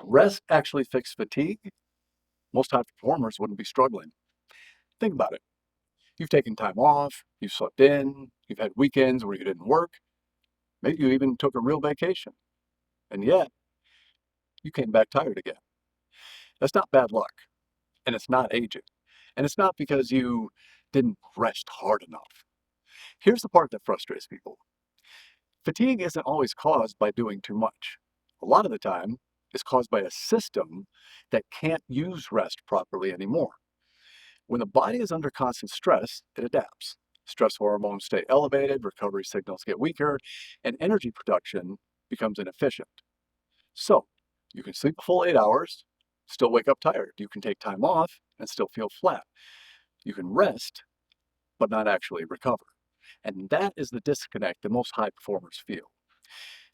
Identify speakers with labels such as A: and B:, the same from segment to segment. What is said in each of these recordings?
A: rest actually fixes fatigue, most high performers wouldn't be struggling. Think about it. You've taken time off, you've slept in, you've had weekends where you didn't work, maybe you even took a real vacation, and yet you came back tired again. That's not bad luck, and it's not aging, and it's not because you didn't rest hard enough. Here's the part that frustrates people. Fatigue isn't always caused by doing too much. A lot of the time, it's caused by a system that can't use rest properly anymore. When the body is under constant stress, it adapts. Stress hormones stay elevated, recovery signals get weaker, and energy production becomes inefficient. So, you can sleep a full 8 hours, still wake up tired. You can take time off and still feel flat. You can rest, but not actually recover. And that is the disconnect that most high performers feel.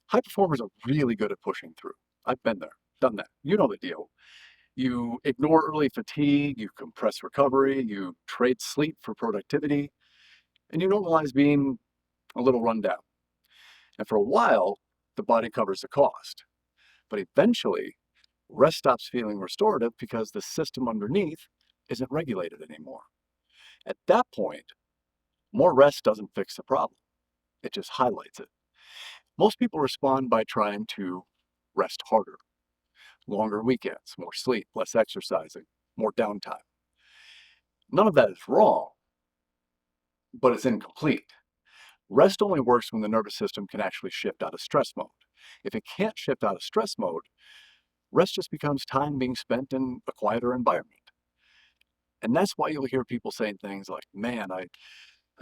A: High performers are really good at pushing through. I've been there, done that. You know the deal. You ignore early fatigue, you compress recovery, you trade sleep for productivity, and you normalize being a little run down. And for a while, the body covers the cost. But eventually, rest stops feeling restorative because the system underneath isn't regulated anymore. At that point, more rest doesn't fix the problem. It just highlights it. Most people respond by trying to rest harder. Longer weekends, more sleep, less exercising, more downtime. None of that is wrong, but it's incomplete. Rest only works when the nervous system can actually shift out of stress mode. If it can't shift out of stress mode, rest just becomes time being spent in a quieter environment. And that's why you'll hear people saying things like, man, I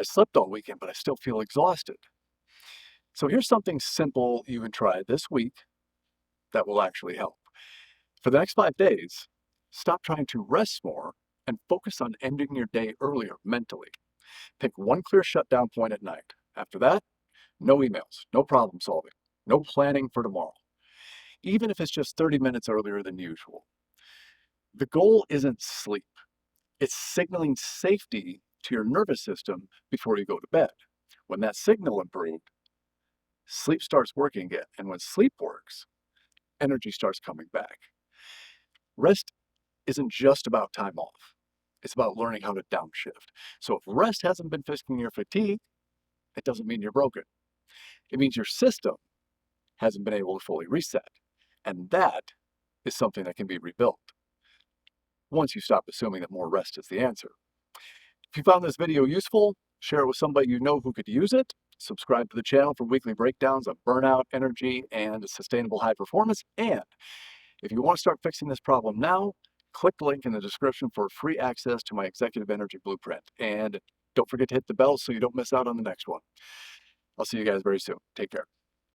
A: slept all weekend, but I still feel exhausted. So here's something simple you can try this week that will actually help. For the next 5 days, stop trying to rest more and focus on ending your day earlier mentally. Pick one clear shutdown point at night. After that, no emails, no problem solving, no planning for tomorrow, even if it's just 30 minutes earlier than usual. The goal isn't sleep. It's signaling safety to your nervous system before you go to bed. When that signal improved, sleep starts working again. And when sleep works, energy starts coming back. Rest isn't just about time off. It's about learning how to downshift. So if rest hasn't been fixing your fatigue, it doesn't mean you're broken. It means your system hasn't been able to fully reset. And that is something that can be rebuilt once you stop assuming that more rest is the answer. If you found this video useful, share it with somebody you know who could use it. Subscribe to the channel for weekly breakdowns of burnout, energy, and sustainable high performance. And if you want to start fixing this problem now, click the link in the description for free access to my Executive Energy Blueprint. And don't forget to hit the bell so you don't miss out on the next one. I'll see you guys very soon. Take care.